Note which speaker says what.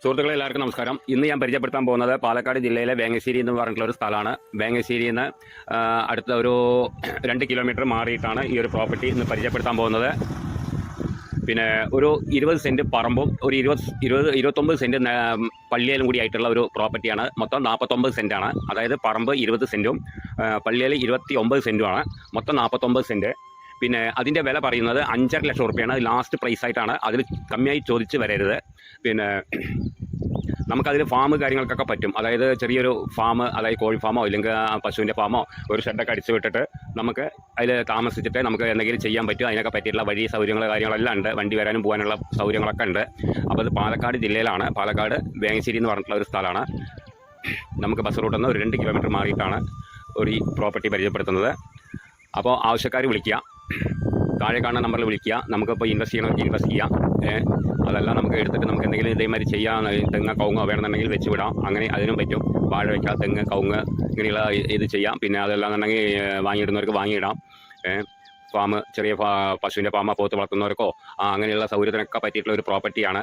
Speaker 1: സുഹൃത്തുക്കളെ എല്ലാവർക്കും നമസ്കാരം. ഇന്ന് ഞാൻ പരിചയപ്പെടുത്താൻ പോകുന്നത് പാലക്കാട് ജില്ലയിലെ വേങ്ങശ്ശേരി എന്ന് പറഞ്ഞിട്ടുള്ള ഒരു സ്ഥലമാണ്. വേങ്ങശ്ശേരിയിൽ നിന്ന് അടുത്ത ഒരു 2 കിലോമീറ്റർ മാറിയിട്ടാണ് ഈ ഒരു പ്രോപ്പർട്ടി ഇന്ന് പരിചയപ്പെടുത്താൻ പോകുന്നത്. പിന്നെ ഒരു 20 സെൻറ്റ് പറമ്പും ഒരു 29 സെൻറ്റ് പള്ളിയിലും കൂടി ആയിട്ടുള്ള ഒരു പ്രോപ്പർട്ടിയാണ്. മൊത്തം 49 സെൻറ്റാണ്. അതായത് പറമ്പ് 20 സെൻറ്റും പള്ളിയിൽ 29 സെൻറ്റുമാണ്. മൊത്തം 49 സെൻറ്റ്. പിന്നെ അതിൻ്റെ വില പറയുന്നത് 5.5 ലക്ഷം റുപ്യാണ്. ലാസ്റ്റ് പ്രൈസ് ആയിട്ടാണ്. അതിൽ കമ്മിയായി ചോദിച്ച് വരരുത്. പിന്നെ നമുക്കതിൽ ഫാം കാര്യങ്ങൾക്കൊക്കെ പറ്റും. അതായത് ചെറിയൊരു ഫാം, അതായത് കോഴി ഫാമോ ഇല്ലെങ്കിൽ പശുവിൻ്റെ ഫാമോ ഒരു ഷെഡൊക്കെ അടിച്ചു വിട്ടിട്ട് നമുക്ക് അതിൽ താമസിച്ചിട്ട് നമുക്ക് എന്തെങ്കിലും ചെയ്യാൻ പറ്റും. അതിനൊക്കെ പറ്റിയിട്ടുള്ള വഴി സൗകര്യങ്ങൾ കാര്യങ്ങളെല്ലാം ഉണ്ട്. വണ്ടി വരാനും പോകാനുള്ള സൗകര്യങ്ങളൊക്കെ ഉണ്ട്. അപ്പോൾ അത് പാലക്കാട് ജില്ലയിലാണ്. പാലക്കാട് വേങ്ങശ്ശേരി എന്ന് പറഞ്ഞിട്ടുള്ള ഒരു സ്ഥലമാണ്. നമുക്ക് ബസ് റൂട്ടിൽ നിന്ന് ഒരു 2 കിലോമീറ്റർ മാറിയിട്ടാണ് ഒരു ഈ പ്രോപ്പർട്ടി പരിചയപ്പെടുത്തുന്നത്. അപ്പോൾ ആവശ്യക്കാർ വിളിക്കുക, താഴെ കാണുന്ന നമ്പറിൽ വിളിക്കുക. നമുക്കിപ്പോൾ ഇൻവെസ്റ്റ് ചെയ്യണമെങ്കിൽ ഇൻവെസ്റ്റ് ചെയ്യാം. അതെല്ലാം നമുക്ക് എടുത്തിട്ട് നമുക്ക് എന്തെങ്കിലും ഇതേമാതിരി ചെയ്യാം. തെങ്ങ് കവുങ്ങ് വേണമെന്നുണ്ടെങ്കിൽ വെച്ച് വിടാം. അങ്ങനെ അതിനും പറ്റും. വാഴ വയ്ക്കാം, തെങ്ങ് കവുങ്ങ് ഇങ്ങനെയുള്ള ഇത് ചെയ്യാം. പിന്നെ അതെല്ലാം എന്നുണ്ടെങ്കിൽ വാങ്ങിയിടുന്നവർക്ക് വാങ്ങിയിടാം. ഫാം, ചെറിയ പശുവിൻ്റെ ഫാമോ പോത്ത് വളർത്തുന്നവർക്കോ അങ്ങനെയുള്ള സൗകര്യത്തിനൊക്കെ പറ്റിയിട്ടുള്ള ഒരു പ്രോപ്പർട്ടിയാണ്.